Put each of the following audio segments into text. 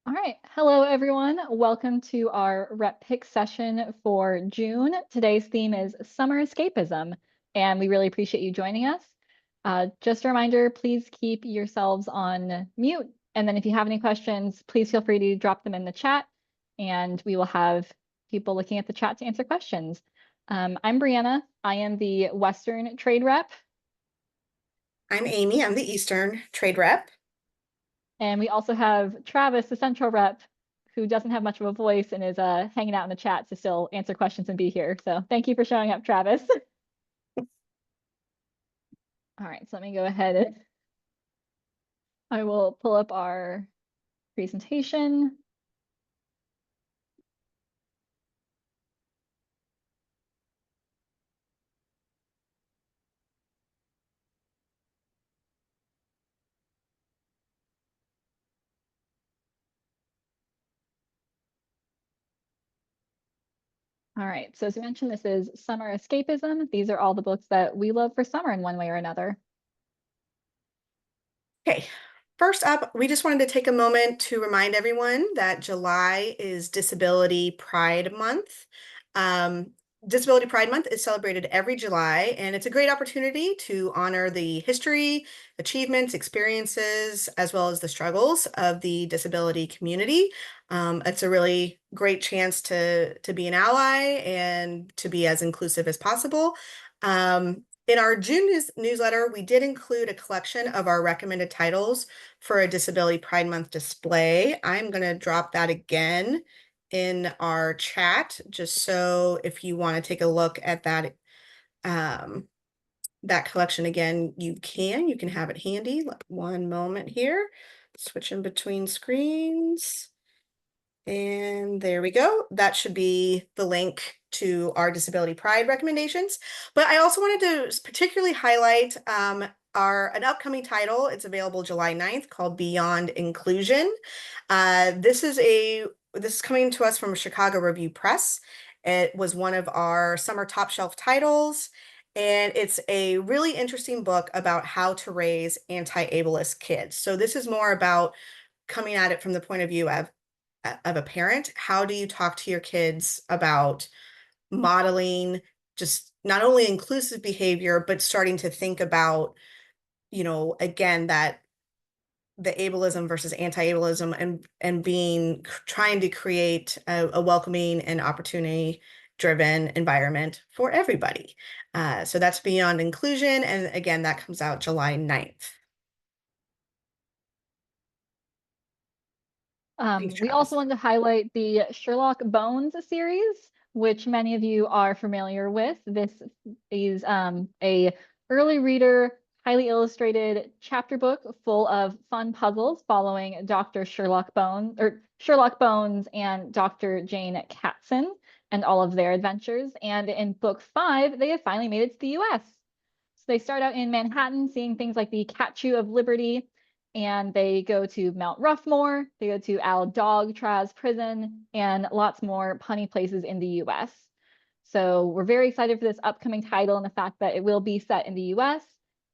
All right. Hello, everyone. Welcome to our rep pick session for June. Today's theme is summer escapism, and we really appreciate you joining us. Just a reminder, please keep yourselves on mute. And then if you have any questions, please feel free to drop them in the chat, and we will have people looking at the chat to answer questions. I'm Brianna. I am the Western trade rep. I'm Amy. I'm the Eastern trade rep. And we also have Travis, the Central rep, who doesn't have much of a voice and is hanging out in the chat to still answer questions and be here. So thank you for showing up, Travis. All right, so let me go ahead. I will pull up our presentation. All right, so as we mentioned, this is Summer Escapism. These are all the books that we love for summer in one way or another. Okay, first up, we just wanted to take a moment to remind everyone that July is Disability Pride Month. Disability Pride Month is celebrated every July, and it's a great opportunity to honor the history, achievements, experiences, as well as the struggles of the disability community. It's a really great chance to be an ally and to be as inclusive as possible. In our June newsletter, we did include a collection of our recommended titles for a Disability Pride Month display. I'm going to drop that again in our chat, just so if you want to take a look at that that collection again, you can have it handy. One moment here, switching between screens. And there we go. That should be the link to our Disability Pride recommendations. But I also wanted to particularly highlight an upcoming title. It's available July 9th, called Beyond Inclusion. This is coming to us from Chicago Review Press. It was one of our summer top shelf titles, and it's a really interesting book about how to raise anti-ableist kids. So this is more about coming at it from the point of view of a parent. How do you talk to your kids about modeling just not only inclusive behavior, but starting to think about, again, that the ableism versus anti-ableism, and trying to create a welcoming and opportunity driven environment for everybody. So that's Beyond Inclusion. And again, that comes out July 9th. Thanks, We Travis. also wanted to highlight the Sherlock Bones series, which many of you are familiar with. This is a early reader, highly illustrated chapter book full of fun puzzles following Dr. Sherlock Bones and Dr. Jane Catson and all of their adventures. And in book 5, they have finally made it to the US. So they start out in Manhattan, seeing things like the Statue of Liberty, and they go to Mount Roughmore, they go to Alcatraz prison, and lots more punny places in the US. So we're very excited for this upcoming title and the fact that it will be set in the US.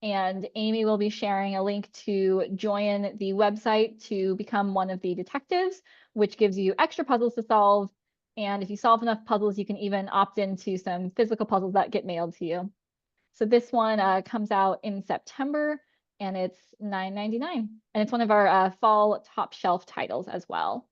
And Amy will be sharing a link to join the website to become one of the detectives, which gives you extra puzzles to solve. And if you solve enough puzzles, you can even opt into some physical puzzles that get mailed to you. So this one comes out in September, and it's $9.99. And it's one of our fall top shelf titles as well.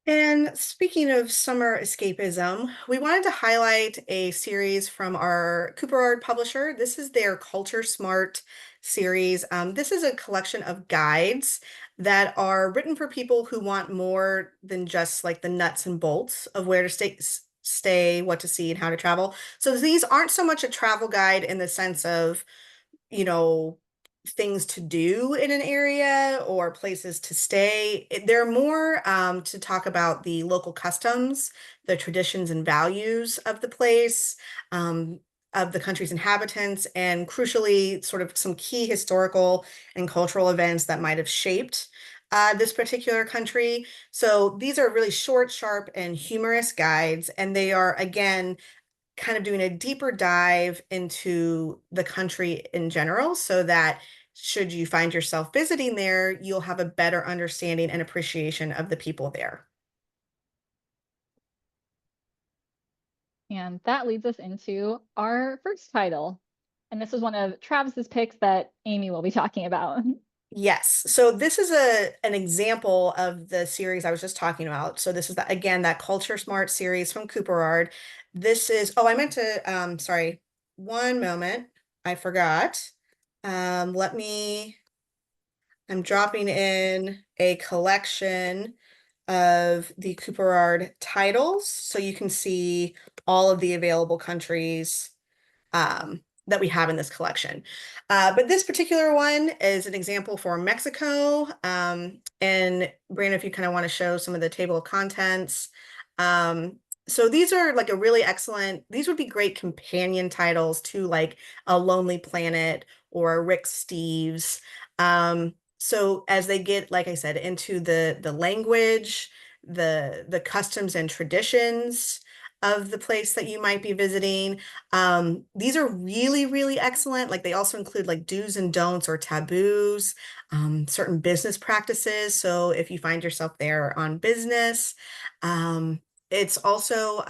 And speaking of summer escapism, we wanted to highlight a series from our Cooperard publisher. This is their Culture Smart series. This is a collection of guides that are written for people who want more than just like the nuts and bolts of where to stay, what to see, and how to travel. So these aren't so much a travel guide in the sense of, you know, things to do in an area or places to stay. They're more to talk about the local customs, the traditions and values of the place, of the country's inhabitants, and crucially, sort of some key historical and cultural events that might have shaped this particular country. So these are really short, sharp, and humorous guides, and they are, again, kind of doing a deeper dive into the country in general so that should you find yourself visiting there, you'll have a better understanding and appreciation of the people there. And that leads us into our first title. And this was one of Travis's picks that Amy will be talking about. Yes. So this is an example of the series I was just talking about. So this is again that Culture Smart series from Cooperard. This is, oh, I meant to sorry, one moment. I forgot. Let me, I'm dropping in a collection of the Cooperard titles so you can see all of the available countries that we have in this collection. But this particular one is an example for Mexico. And Brandon, if you kind of want to show some of the table of contents. So these are like a really excellent, these would be great companion titles to like A Lonely Planet or Rick Steves. So as they get, like I said, into the language, the customs and traditions of the place that you might be visiting, these are really, really excellent. Like they also include like do's and don'ts or taboos, certain business practices. So if you find yourself there on business, it's also,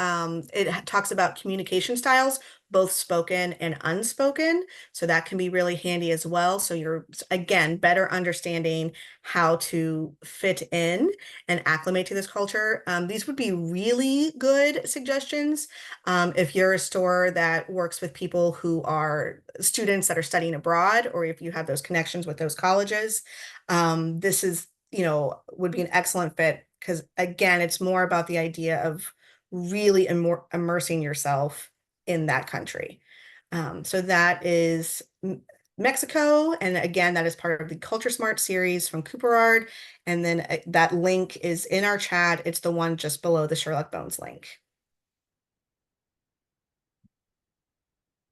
it talks about communication styles, both spoken and unspoken. So that can be really handy as well. So you're, again, better understanding how to fit in and acclimate to this culture. These would be really good suggestions if you're a store that works with people who are students that are studying abroad, or if you have those connections with those colleges. This is, would be an excellent fit because, again, it's more about the idea of really immersing yourself in that country. So that is Mexico. And again, that is part of the Culture Smart series from Cooperard. And then that link is in our chat. It's the one just below the Sherlock Bones link.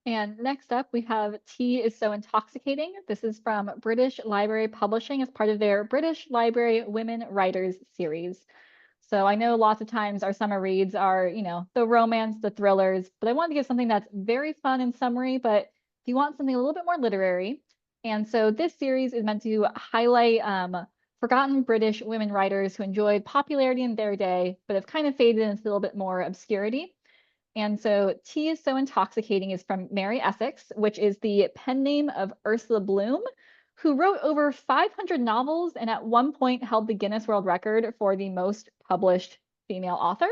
And next up, we have Tea is So Intoxicating. This is from British Library Publishing as part of their British Library Women Writers series. So I know lots of times our summer reads are, the romance, the thrillers, but I wanted to give something that's very fun in summary, but if you want something a little bit more literary. And so this series is meant to highlight forgotten British women writers who enjoyed popularity in their day, but have kind of faded into a little bit more obscurity. And so Tea is So Intoxicating is from Mary Essex, which is the pen name of Ursula Bloom, who wrote over 500 novels and at one point held the Guinness World Record for the most published female author.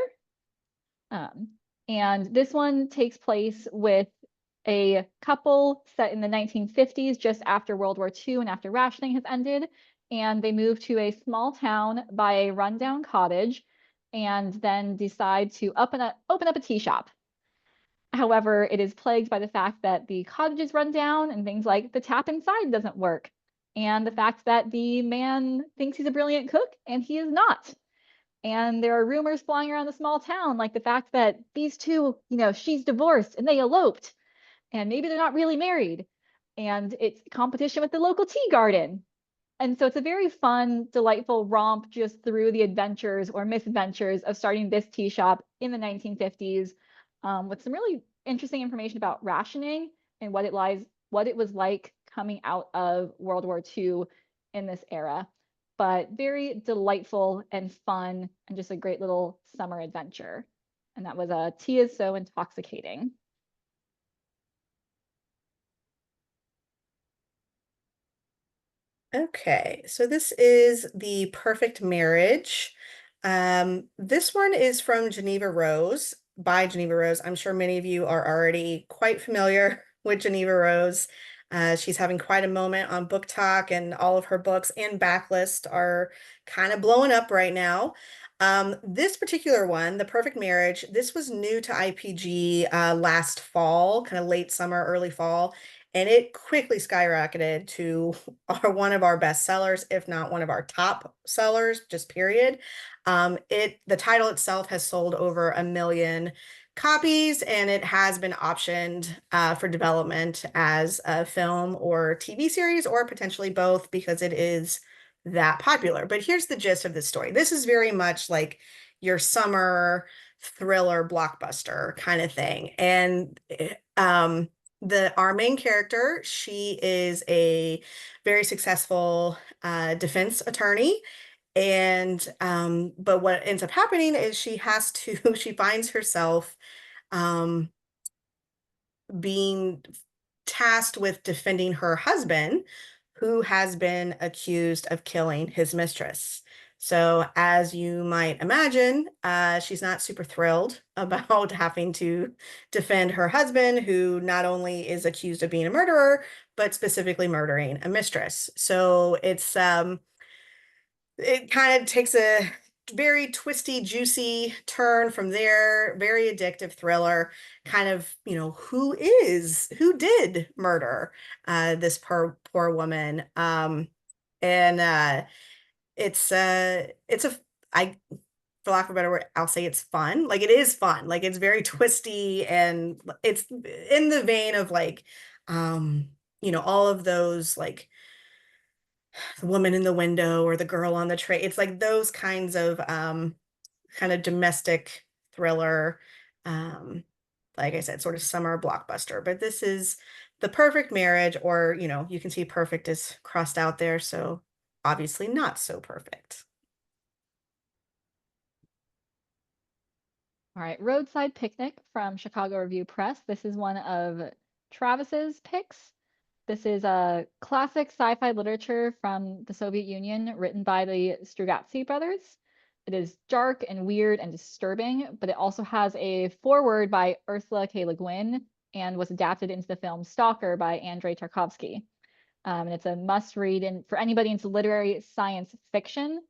Um, and this one takes place with a couple set in the 1950s, just after World War II and after rationing has ended. And they move to a small town by a rundown cottage and then decide to open up a tea shop. However, it is plagued by the fact that the cottage is run down and things like the tap inside doesn't work. And the fact that the man thinks he's a brilliant cook and he is not. And there are rumors flying around the small town, like the fact that these two, she's divorced and they eloped, and maybe they're not really married. And it's competition with the local tea garden. And so it's a very fun, delightful romp just through the adventures or misadventures of starting this tea shop in the 1950s, with some really interesting information about rationing and what it was like coming out of World War II in this era. But very delightful and fun and just a great little summer adventure. And that was Tea is So Intoxicating. Okay, so this is The Perfect Marriage. This one is from Geneva Rose, by Geneva Rose. I'm sure many of you are already quite familiar with Geneva Rose. She's having quite a moment on Book Talk, and all of her books and backlist are kind of blowing up right now. This particular one, The Perfect Marriage, this was new to IPG last fall, kind of late summer, early fall, and it quickly skyrocketed to one of our best sellers, if not one of our top sellers, just period. The title itself has sold over 1 million copies, and it has been optioned for development as a film or TV series, or potentially both, because it is that popular. But here's the gist of this story. This is very much like your summer thriller blockbuster kind of thing. And our main character, she is a very successful defense attorney. And but what ends up happening is she finds herself um, being tasked with defending her husband, who has been accused of killing his mistress. So, as you might imagine, she's not super thrilled about having to defend her husband, who not only is accused of being a murderer, but specifically murdering a mistress. So it kind of takes a very twisty, juicy turn from there. Very addictive thriller. Kind of, who did murder this poor woman? And it's a I for lack of a better word, I'll say it's fun. Like it is fun. Like it's very twisty and it's in the vein of like all of those like the woman in the window or the girl on the train. It's like those kinds of kind of domestic thriller. Um, like I said, sort of summer blockbuster. But this is the perfect marriage, or you can see perfect is crossed out there, so obviously not so perfect. All right, Roadside Picnic from Chicago Review Press. This is one of Travis's picks. This is a classic sci-fi literature from the Soviet Union written by the Strugatsky brothers. It is dark and weird and disturbing, but it also has a foreword by Ursula K. Le Guin and was adapted into the film Stalker by Andrei Tarkovsky. And it's a must read for anybody into literary science fiction.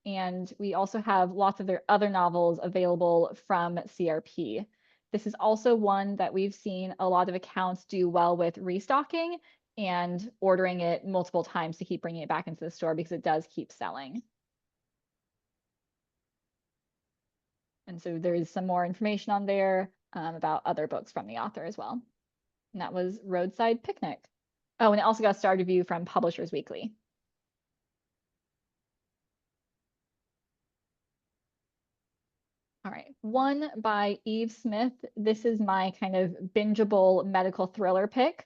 And we also have lots of their other novels available from CRP. This is also one that we've seen a lot of accounts do well with restocking and ordering it multiple times to keep bringing it back into the store because it does keep selling. And so there's some more information on there about other books from the author as well. And that was Roadside Picnic. Oh, and it also got a star review from Publishers Weekly. All right, one by Eve Smith. This is my kind of bingeable medical thriller pick.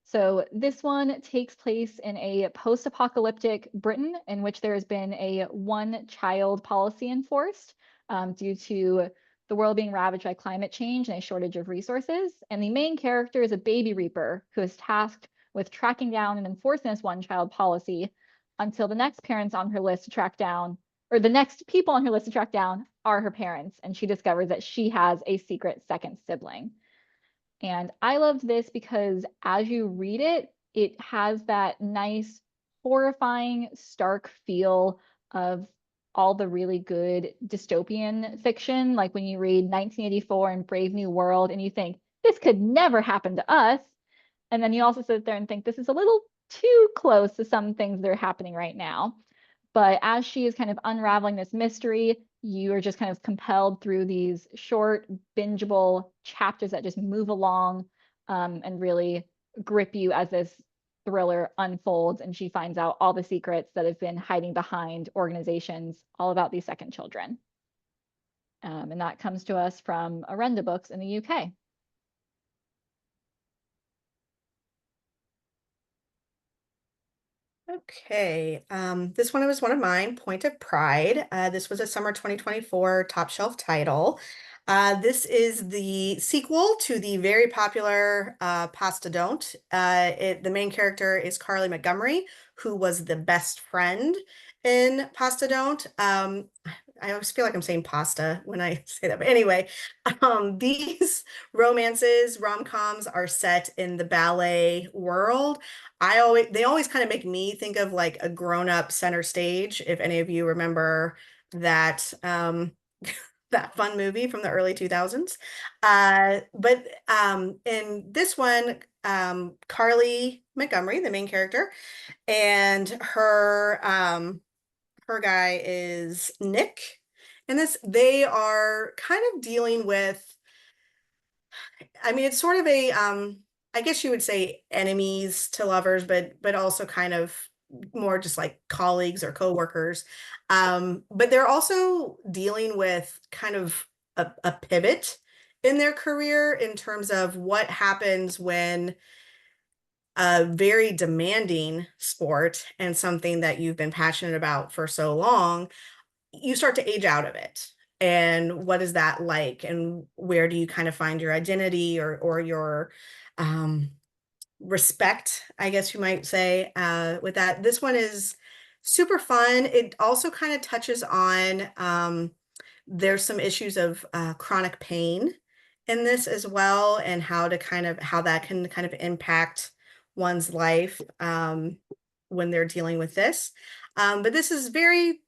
So this one takes place in a post-apocalyptic Britain in which there has been a one-child policy enforced due to the world being ravaged by climate change and a shortage of resources. And the main character is a baby reaper who is tasked with tracking down and enforcing this one-child policy until the next parents on her list to track down, or the next people on her list to track down, are her parents. And she discovers that she has a secret second sibling. And I loved this because as you read it, it has that nice, horrifying, stark feel of all the really good dystopian fiction. Like when you read 1984 and Brave New World and you think, this could never happen to us. And then you also sit there and think, this is a little too close to some things that are happening right now. But as she is kind of unraveling this mystery, you are just kind of compelled through these short, bingeable chapters that just move along and really grip you as this thriller unfolds. And she finds out all the secrets that have been hiding behind organizations all about these second children. And that comes to us from Arenda Books in the UK. Okay, this one was one of mine, Point of Pride. This was a summer 2024 top shelf title. This is the sequel to the very popular Pasta Don't. The main character is Carly Montgomery, who was the best friend in Pasta Don't. I always feel like I'm saying pasta when I say that, but anyway, these romances, rom-coms are set in the ballet world. They always kind of make me think of like a grown-up center stage, if any of you remember that that fun movie from the early 2000s. But in this one, Carly Montgomery, the main character, and her guy is Nick. And they are kind of dealing with, I mean, it's sort of I guess you would say enemies to lovers, but also kind of more just like colleagues or coworkers. But they're also dealing with kind of a pivot in their career in terms of what happens when a very demanding sport and something that you've been passionate about for so long, you start to age out of it. And what is that like? And where do you kind of find your identity or your um, respect, I guess you might say, with that. This one is super fun. It also kind of touches on there's some issues of chronic pain in this as well, and how that can kind of impact one's life when they're dealing with this. But this is very,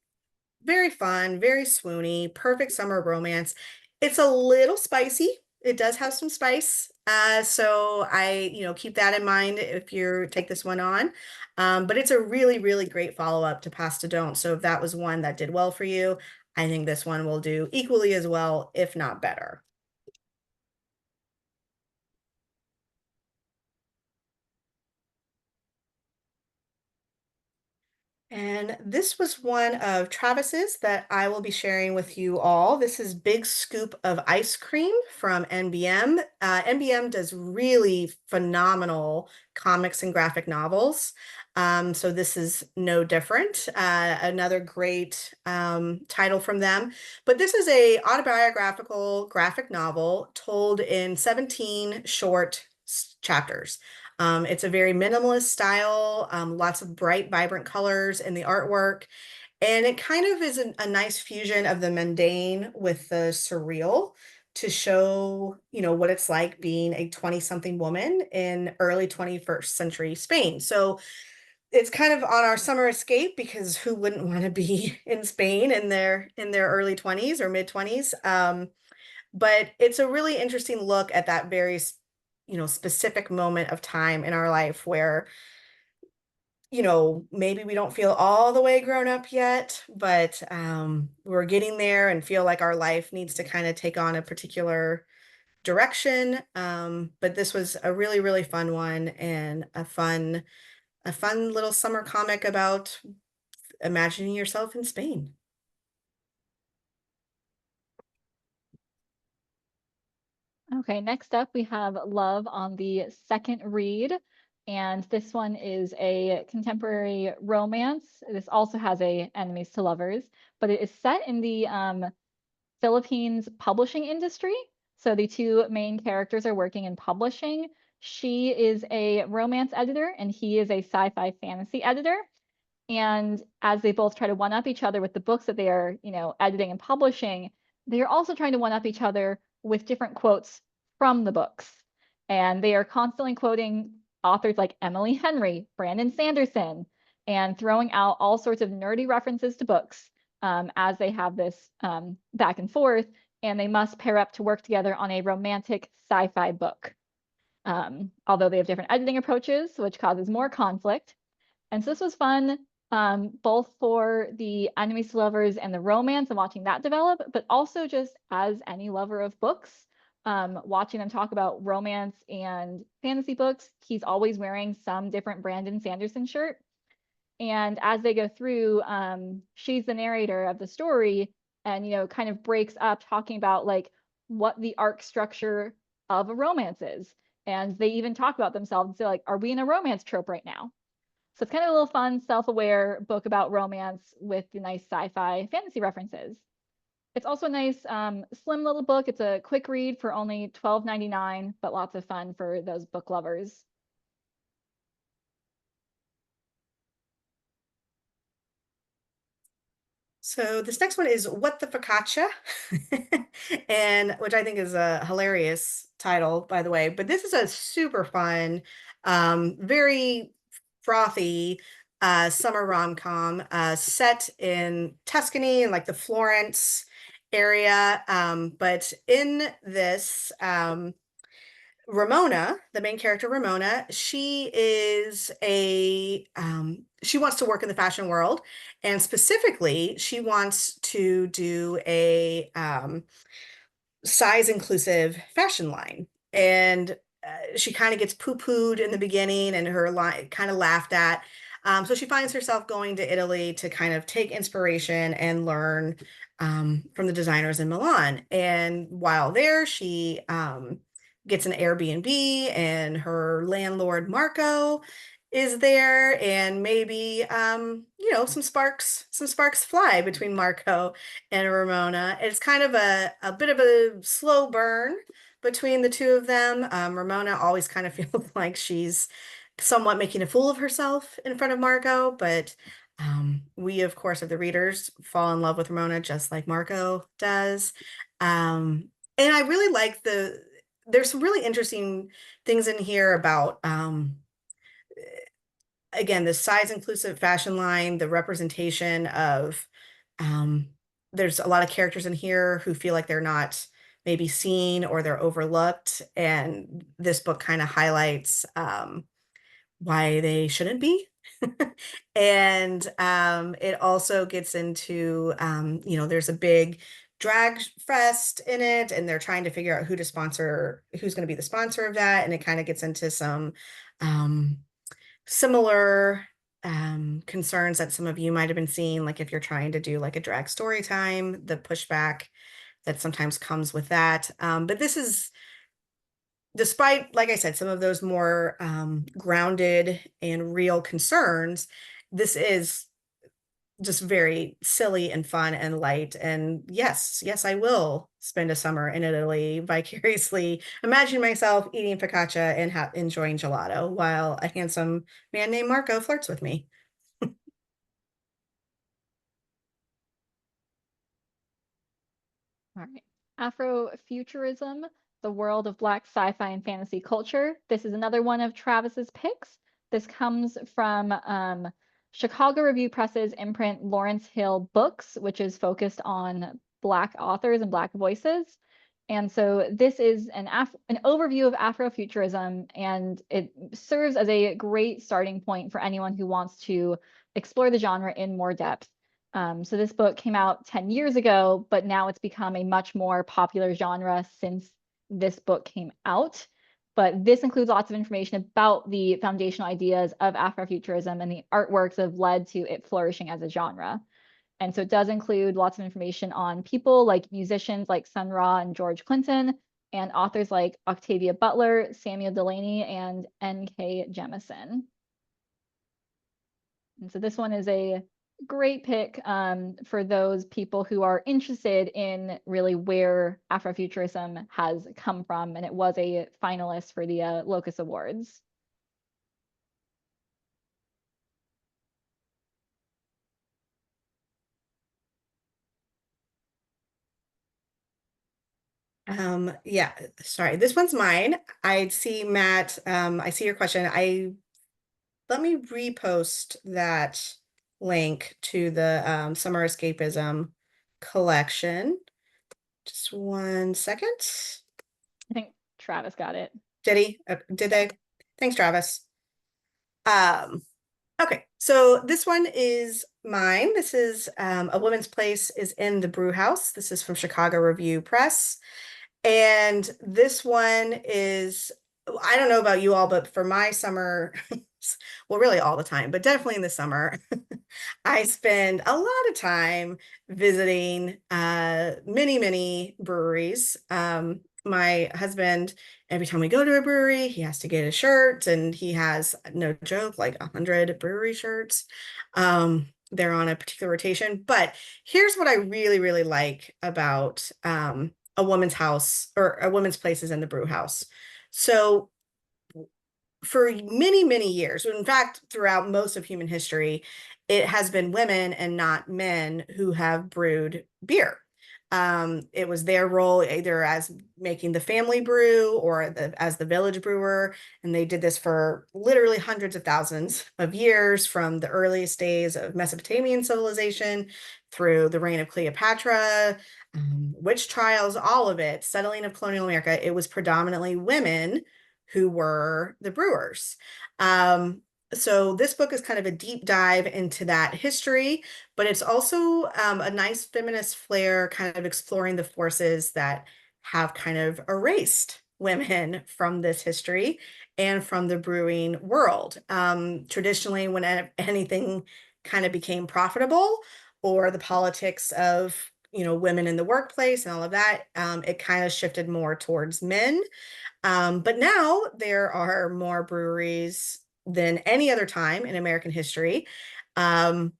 very fun, very swoony, perfect summer romance. It's a little spicy. It does have some spice. So keep that in mind if you take this one on. But it's a really, really great follow-up to Pasta Don't. So if that was one that did well for you, I think this one will do equally as well, if not better. And this was one of Travis's that I will be sharing with you all. This is Big Scoop of Ice Cream from NBM. NBM does really phenomenal comics and graphic novels. So this is no different. Another great title from them. But this is a autobiographical graphic novel told in 17 short chapters. It's a very minimalist style, lots of bright, vibrant colors in the artwork. And it kind of is a nice fusion of the mundane with the surreal to show, what it's like being a 20-something woman in early 21st century Spain. So it's kind of on our summer escape because who wouldn't want to be in Spain in their early 20s or mid 20s? But it's a really interesting look at that very specific moment of time in our life where maybe we don't feel all the way grown up yet, but we're getting there and feel like our life needs to kind of take on a particular direction. But this was a really, really fun one and a fun little summer comic about imagining yourself in Spain. Okay, next up we have Love on the Second Read. And this one is a contemporary romance. This also has a enemies to lovers, but it is set in the Philippines publishing industry. So the two main characters are working in publishing. She is a romance editor and he is a sci-fi fantasy editor. And as they both try to one up each other with the books that they are, editing and publishing, they are also trying to one up each other with different quotes from the books. And they are constantly quoting authors like Emily Henry, Brandon Sanderson, and throwing out all sorts of nerdy references to books as they have this back and forth. And they must pair up to work together on a romantic sci-fi book. Although they have different editing approaches, which causes more conflict. And so this was fun, both for the enemies to lovers and the romance and watching that develop, but also just as any lover of books, watching them talk about romance and fantasy books. He's always wearing some different Brandon Sanderson shirt. And as they go through, she's the narrator of the story and, kind of breaks up talking about like what the arc structure of a romance is. And they even talk about themselves and say, like, are we in a romance trope right now? So it's kind of a little fun, self-aware book about romance with the nice sci-fi fantasy references. It's also a nice, slim little book. It's a quick read for only $12.99, but lots of fun for those book lovers. So this next one is What the Focaccia, and which I think is a hilarious title, by the way. But this is a super fun, very frothy summer rom-com set in Tuscany and like the Florence area. But in this, Ramona, the main character Ramona, she wants to work in the fashion world, and specifically, she wants to do a size inclusive fashion line. And she kind of gets poo-pooed in the beginning, and her line kind of laughed at. So she finds herself going to Italy to kind of take inspiration and learn from the designers in Milan. And while there, she gets an Airbnb, and her landlord, Marco, is there, and maybe some sparks fly between Marco and Ramona. It's kind of a bit of a slow burn between the two of them. Ramona always kind of feels like she's somewhat making a fool of herself in front of Marco, but we, of course, of the readers, fall in love with Ramona just like Marco does. And I really like there's some really interesting things in here about again, the size inclusive fashion line, the representation of um, there's a lot of characters in here who feel like they're not maybe seen or they're overlooked. And this book kind of highlights why they shouldn't be. And it also gets into, there's a big drag fest in it, and they're trying to figure out who's going to be the sponsor of that. And it kind of gets into some um, similar concerns that some of you might have been seeing, like if you're trying to do like a drag story time, the pushback that sometimes comes with that. But this is, despite, like I said, some of those more grounded and real concerns, this is just very silly and fun and light. And yes, I will spend a summer in Italy vicariously, imagine myself eating focaccia and enjoying gelato while a handsome man named Marco flirts with me. All right. Afrofuturism, the world of Black sci-fi and fantasy culture. This is another one of Travis's picks. This comes from Chicago Review Press's imprint Lawrence Hill Books, which is focused on Black authors and Black voices. And so this is an overview of Afrofuturism, and it serves as a great starting point for anyone who wants to explore the genre in more depth. So this book came out 10 years ago, but now it's become a much more popular genre since this book came out. But this includes lots of information about the foundational ideas of Afrofuturism, and the artworks that have led to it flourishing as a genre. And so it does include lots of information on people like musicians like Sun Ra and George Clinton, and authors like Octavia Butler, Samuel Delany, and N.K. Jemisin. And so this one is a great pick for those people who are interested in really where Afrofuturism has come from. And it was a finalist for the Locus Awards. Yeah, sorry, this one's mine. I see, Matt, I see your question. Let me repost that link to the Summer Escapism collection. Just 1 second. I think Travis got it. Did he? Did they? Thanks, Travis. Okay, so this one is mine. This is A Woman's Place is in the Brew House. This is from Chicago Review Press. And this one is, I don't know about you all, but for my summer, well, really all the time, but definitely in the summer, I spend a lot of time visiting many breweries. My husband, every time we go to a brewery, he has to get a shirt, and he has, no joke, like 100 brewery shirts. They're on a particular rotation. But here's what I really like about A Woman's House, or A Woman's Place is in the Brew House. So for many years, in fact, throughout most of human history, it has been women and not men who have brewed beer. It was their role either as making the family brew or as the village brewer. And they did this for literally hundreds of thousands of years, from the earliest days of Mesopotamian civilization through the reign of Cleopatra, witch trials, all of it, settling of colonial America. It was predominantly women who were the brewers. So this book is kind of a deep dive into that history, but it's also a nice feminist flair, kind of exploring the forces that have kind of erased women from this history and from the brewing world. Traditionally, when anything kind of became profitable, or the politics of women in the workplace and all of that, it kind of shifted more towards men. But now there are more breweries than any other time in American history. Um,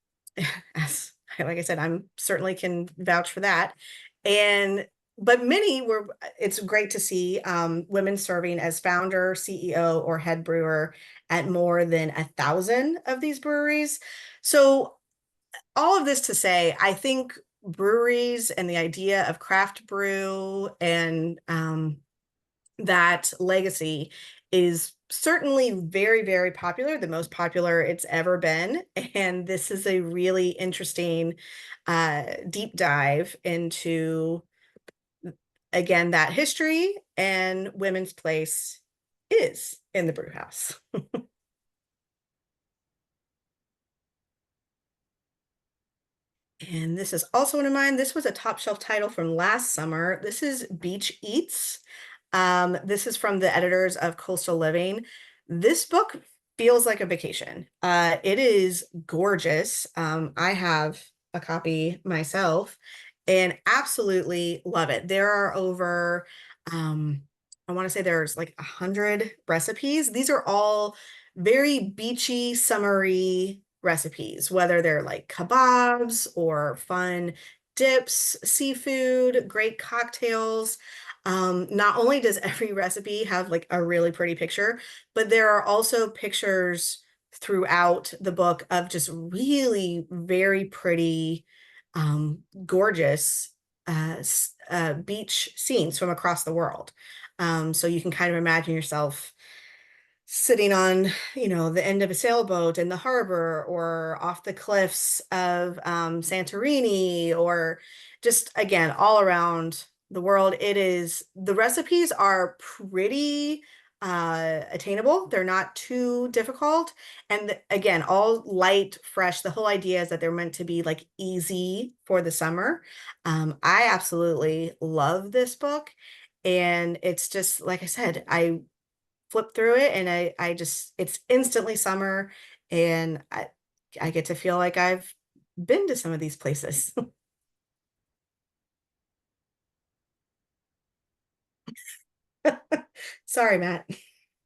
as like I said, I'm certainly can vouch for that. And but many were, it's great to see women serving as founder, CEO, or head brewer at more than 1,000 of these breweries. So all of this to say, I think breweries and the idea of craft brew and that legacy is certainly very, very popular, the most popular it's ever been. And this is a really interesting deep dive into, again, that history and women's place is in the brew house. And this is also one of mine. This was a top shelf title from last summer. This is Beach Eats. This is from the editors of Coastal Living. This book feels like a vacation. It is gorgeous. I have a copy myself and absolutely love it. There are over, I want to say there's like 100 recipes. These are all very beachy, summery recipes, whether they're like kebabs or fun dips, seafood, great cocktails. Not only does every recipe have like a really pretty picture, but there are also pictures throughout the book of just really very pretty, gorgeous beach scenes from across the world. So you can kind of imagine yourself sitting on, the end of a sailboat in the harbor or off the cliffs of Santorini, or just again, all around the world. The recipes are pretty attainable. They're not too difficult. And again, all light, fresh. The whole idea is that they're meant to be like easy for the summer. I absolutely love this book. And it's just, like I said, I flip through it and I just, it's instantly summer, and I get to feel like I've been to some of these places. Sorry, Matt.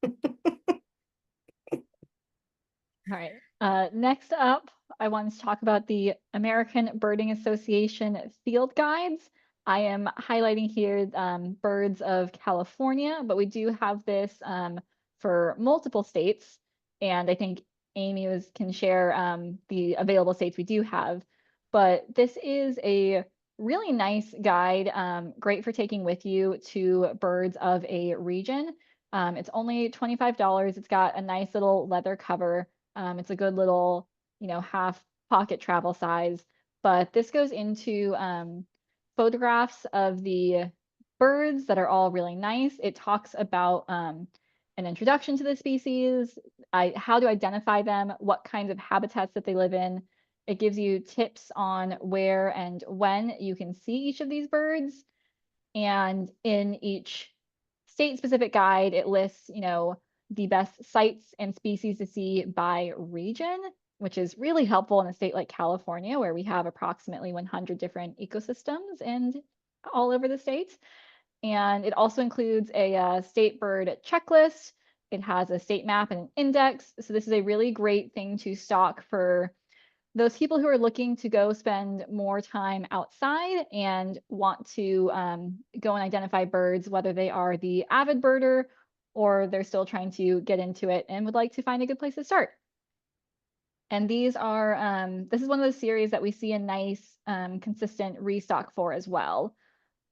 All right. Next up, I wanted to talk about the American Birding Association field guides. I am highlighting here birds of California, but we do have this for multiple states. And I think can share the available states we do have. But this is a really nice guide, great for taking with you to birds of a region. It's only $25. It's got a nice little leather cover. It's a good little, half pocket travel size, but this goes into photographs of the birds that are all really nice. It talks about an introduction to the species, how to identify them, what kinds of habitats that they live in. It gives you tips on where and when you can see each of these birds. And in each state-specific guide, it lists, the best sites and species to see by region, which is really helpful in a state like California, where we have approximately 100 different ecosystems and all over the state. And it also includes a state bird checklist. It has a state map and an index. So this is a really great thing to stock for those people who are looking to go spend more time outside and want to go and identify birds, whether they are the avid birder or they're still trying to get into it and would like to find a good place to start. And this is one of those series that we see a nice, consistent restock for as well.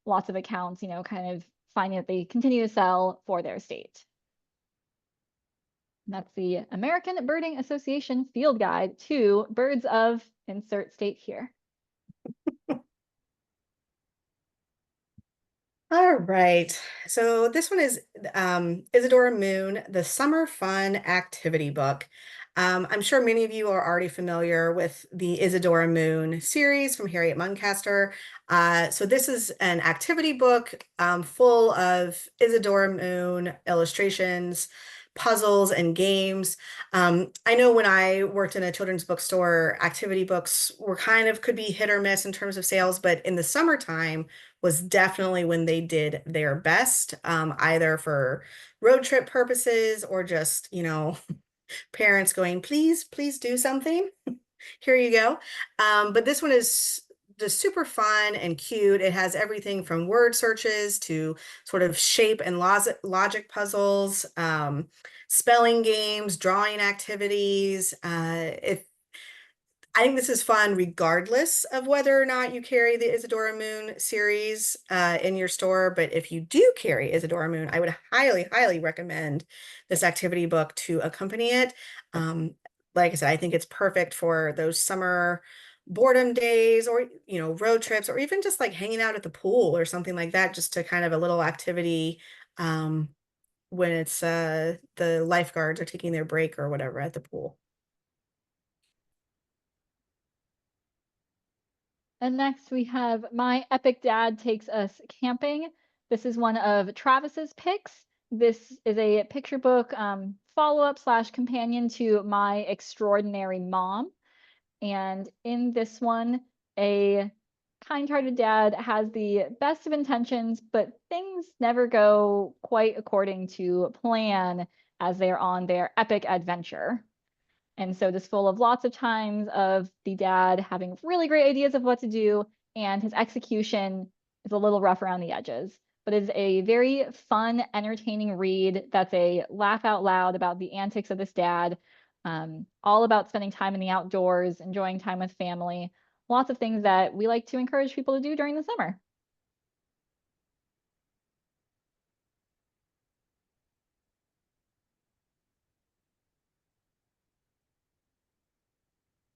Lots of accounts, kind of finding that they continue to sell for their state. And that's the American Birding Association Field Guide to Birds of insert state here. All right. So this one is Isadora Moon, the Summer Fun Activity Book. I'm sure many of you are already familiar with the Isadora Moon series from Harriet Muncaster. So this is an activity book full of Isadora Moon illustrations, puzzles and games. I know when I worked in a children's bookstore, activity books were kind of could be hit or miss in terms of sales, but in the summertime was definitely when they did their best, either for road trip purposes or just, parents going, please, please do something. Here you go. But this one is just super fun and cute. It has everything from word searches to sort of shape and logic puzzles, spelling games, drawing activities. I think this is fun regardless of whether or not you carry the Isadora Moon series in your store. But if you do carry Isadora Moon, I would highly, highly recommend this activity book to accompany it. Like I said, I think it's perfect for those summer boredom days or, road trips or even just like hanging out at the pool or something like that, just to kind of a little activity when it's the lifeguards are taking their break or whatever at the pool. And next we have My Epic Dad Takes Us Camping. This is one of Travis's picks. This is a picture book follow-up slash companion to My Extraordinary Mom. And in this one, a kind-hearted dad has the best of intentions, but things never go quite according to plan as they're on their epic adventure. And so this full of lots of times of the dad having really great ideas of what to do, and his execution is a little rough around the edges. But it's a very fun, entertaining read that's a laugh out loud about the antics of this dad, all about spending time in the outdoors, enjoying time with family, lots of things that we like to encourage people to do during the summer.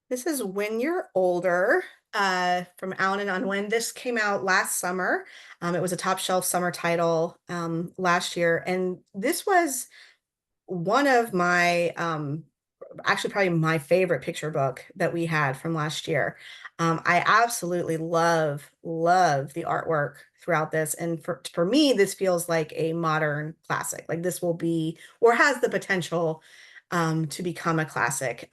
This is When You're Older from Allen and Unwin. This came out last summer. It was a top shelf summer title last year. And this was one of my, actually probably my favorite picture book that we had from last year. I absolutely love the artwork throughout this. And for me, this feels like a modern classic. Like this will be, or has the potential to become a classic.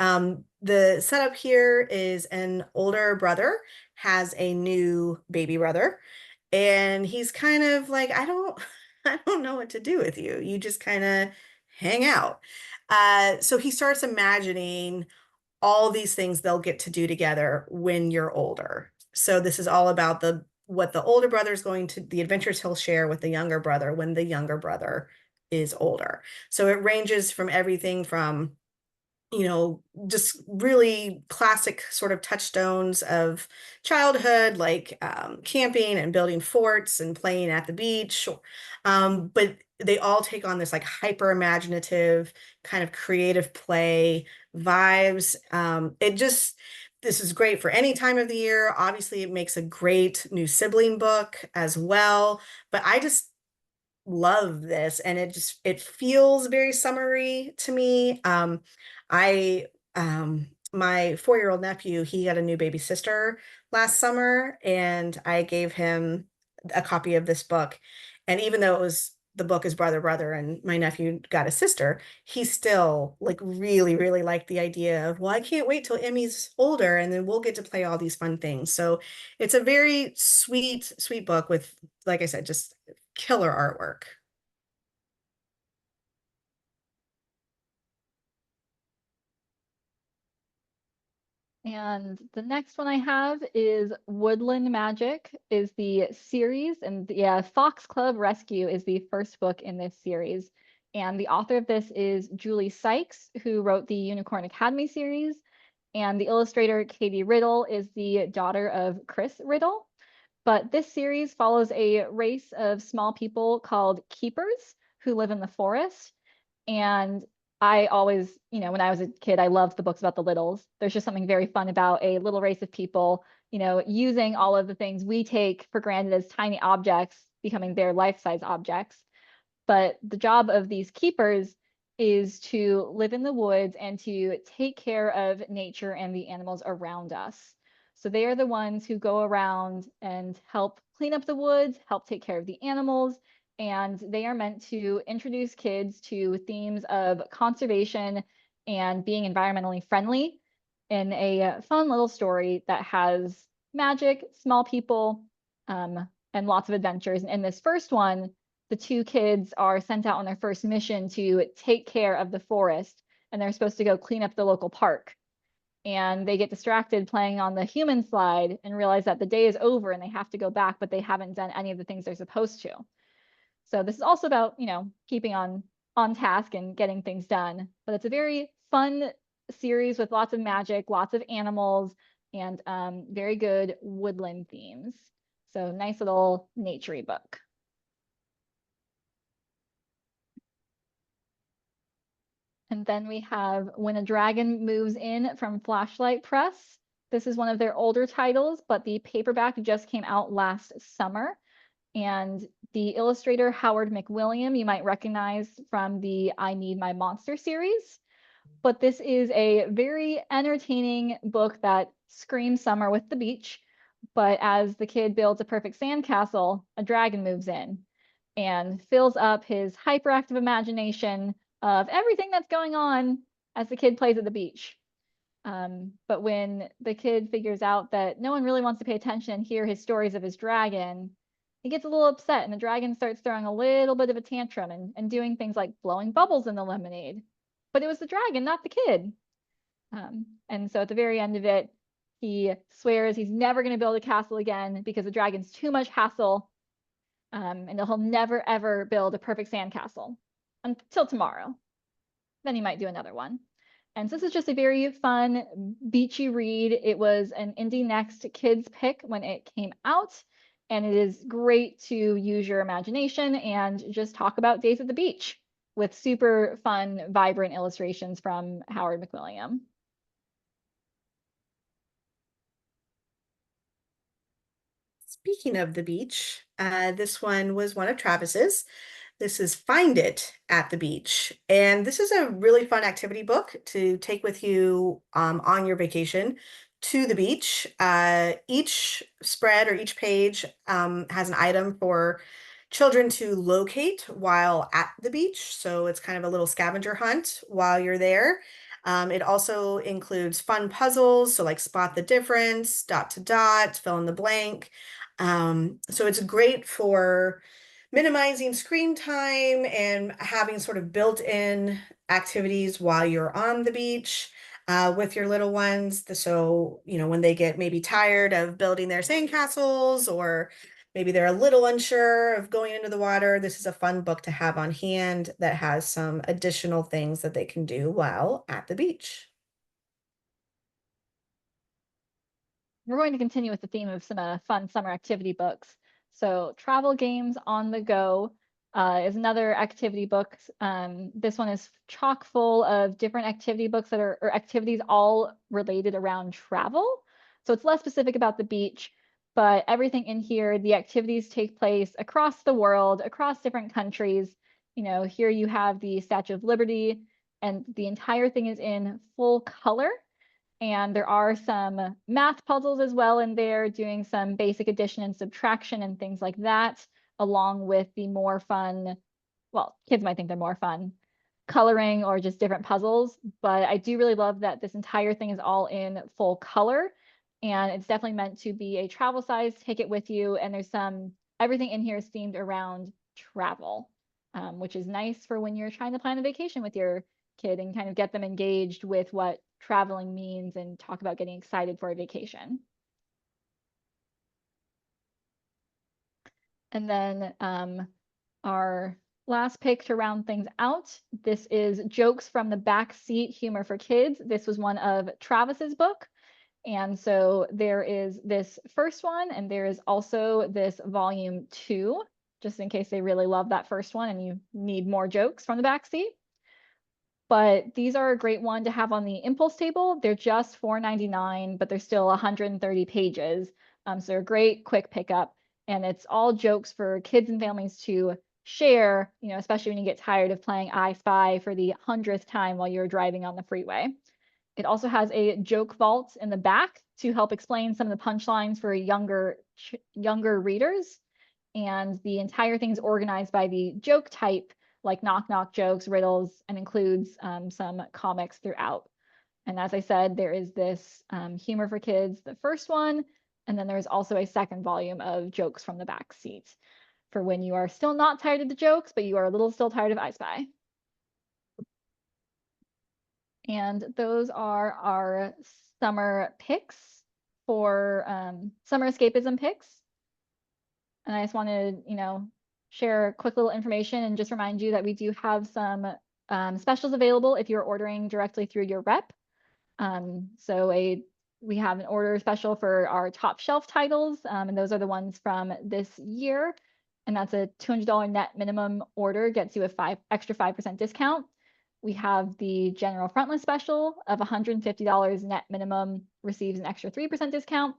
The setup here is an older brother has a new baby brother, and he's kind of like, I don't know what to do with you. You just kind of hang out. So he starts imagining all these things they'll get to do together when you're older. So this is all about what the older brother is going to, the adventures he'll share with the younger brother when the younger brother is older. So it ranges from everything from just really classic sort of touchstones of childhood, like camping and building forts and playing at the beach. But they all take on this like hyper imaginative kind of creative play vibes. This is great for any time of the year. Obviously, it makes a great new sibling book as well. But I just love this, and it feels very summery to me. I My 4-year-old nephew, he got a new baby sister last summer, and I gave him a copy of this book. And even though the book is brother and my nephew got a sister, he still like really really liked the idea of, well, I can't wait till Emmy's older and then we'll get to play all these fun things. So it's a very sweet book with, like I said, just killer artwork. And the next one I have is Woodland Magic is the series, and yeah, Fox Club Rescue is the first book in this series. And the author of this is Julie Sykes, who wrote the Unicorn Academy series. And the illustrator Katie Riddle is the daughter of Chris Riddle. But this series follows a race of small people called keepers who live in the forest. And I always, when I was a kid, I loved the books about the littles. There's just something very fun about a little race of people, using all of the things we take for granted as tiny objects becoming their life-size objects. But the job of these keepers is to live in the woods and to take care of nature and the animals around us. So they are the ones who go around and help clean up the woods, help take care of the animals, and they are meant to introduce kids to themes of conservation and being environmentally friendly in a fun little story that has magic, small people, and lots of adventures. And in this first one, the two kids are sent out on their first mission to take care of the forest, and they're supposed to go clean up the local park. And they get distracted playing on the human slide and realize that the day is over and they have to go back, but they haven't done any of the things they're supposed to. So this is also about, keeping on task and getting things done. But it's a very fun series with lots of magic, lots of animals, and very good woodland themes. So nice little naturey book. And then we have When a Dragon Moves In from Flashlight Press. This is one of their older titles, but the paperback just came out last summer. And the illustrator, Howard McWilliam, you might recognize from the I Need My Monster series. But this is a very entertaining book that screams summer with the beach. But as the kid builds a perfect sandcastle, a dragon moves in and fills up his hyperactive imagination of everything that's going on as the kid plays at the beach. But when the kid figures out that no one really wants to pay attention and hear his stories of his dragon, he gets a little upset, and the dragon starts throwing a little bit of a tantrum and doing things like blowing bubbles in the lemonade. But it was the dragon, not the kid. And so at the very end of it, he swears he's never going to build a castle again because the dragon's too much hassle, and he'll never ever build a perfect sandcastle until tomorrow. Then he might do another one. And so this is just a very fun, beachy read. It was an Indie Next Kids pick when it came out, and it is great to use your imagination and just talk about days at the beach with super fun, vibrant illustrations from Howard McWilliam. Speaking of the beach, this one was one of Travis's. This is Find It at the Beach. And this is a really fun activity book to take with you on your vacation to the beach. Each spread or each page has an item for children to locate while at the beach. So it's kind of a little scavenger hunt while you're there. It also includes fun puzzles, so like spot the difference, dot to dot, fill in the blank. So it's great for minimizing screen time and having sort of built-in activities while you're on the beach with your little ones. So, when they get maybe tired of building their sandcastles, or maybe they're a little unsure of going into the water, this is a fun book to have on hand that has some additional things that they can do while at the beach. We're going to continue with the theme of some fun summer activity books. So Travel Games on the Go is another activity book. This one is chock full of different activity books or activities all related around travel. So it's less specific about the beach, but everything in here, the activities take place across the world, across different countries. Here you have the Statue of Liberty, and the entire thing is in full color. And there are some math puzzles as well in there, doing some basic addition and subtraction and things like that, along with the more fun, well, kids might think they're more fun, coloring or just different puzzles. But I do really love that this entire thing is all in full color. And it's definitely meant to be a travel size, take it with you. And there's everything in here is themed around travel, which is nice for when you're trying to plan a vacation with your kid and kind of get them engaged with what traveling means and talk about getting excited for a vacation. And then our last pick to round things out, this is Jokes from the Backseat Humor for Kids. This was one of Travis's book. And so there is this first one, and there is also this volume 2, just in case they really love that first one and you need more jokes from the backseat. But these are a great one to have on the impulse table. They're just $4.99, but they're still 130 pages. So they're a great quick pickup. And it's all jokes for kids and families to share, especially when you get tired of playing I Spy for the 100th time while you're driving on the freeway. It also has a joke vault in the back to help explain some of the punchlines for younger readers. And the entire thing's organized by the joke type, like knock knock jokes, riddles, and includes some comics throughout. And as I said, there is this humor for kids, the first one, and then there's also a second volume of jokes from the back seat for when you are still not tired of the jokes, but you are a little still tired of I Spy. And those are our summer picks for summer escapism picks. And I just wanted, share quick little information and just remind you that we do have some specials available if you're ordering directly through your rep. We have an order special for our top shelf titles, and those are the ones from this year. And that's a $200 net minimum order, gets you a extra 5% discount. We have the general frontlist special of $150 net minimum receives an extra 3% discount.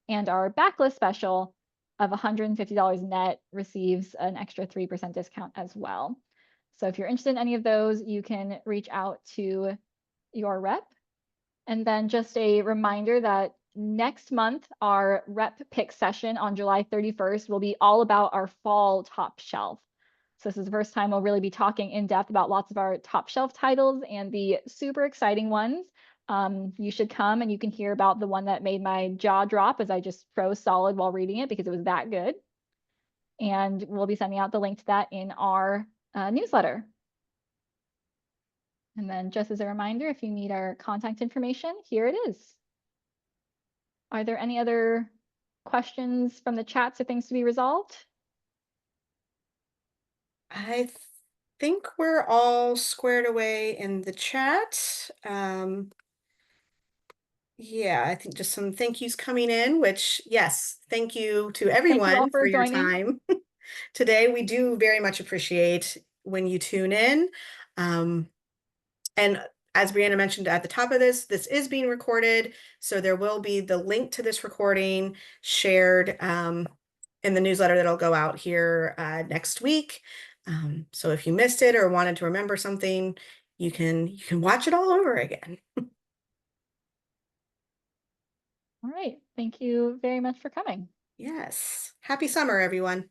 And our backlist special of $150 net receives an extra 3% discount as well. So if you're interested in any of those, you can reach out to your rep. And then just a reminder that next month, our rep pick session on July 31st will be all about our fall top shelf. So this is the first time we'll really be talking in depth about lots of our top shelf titles and the super exciting ones. You should come and you can hear about the one that made my jaw drop as I just froze solid while reading it because it was that good. And we'll be sending out the link to that in our newsletter. And then just as a reminder, if you need our contact information, here it is. Are there any other questions from the chats or things to be resolved? I think we're all squared away in the chat. Yeah, I think just some thank yous coming in, which yes, thank you to Thank you all everyone for for your joining. time today. We do very much appreciate when you tune in. And as Brianna mentioned at the top of this is being recorded. So there will be the link to this recording shared in the newsletter that'll go out here next week. So if you missed it or wanted to remember something, you can watch it all over again. All right. Thank you very much for coming. Yes. Happy summer, everyone.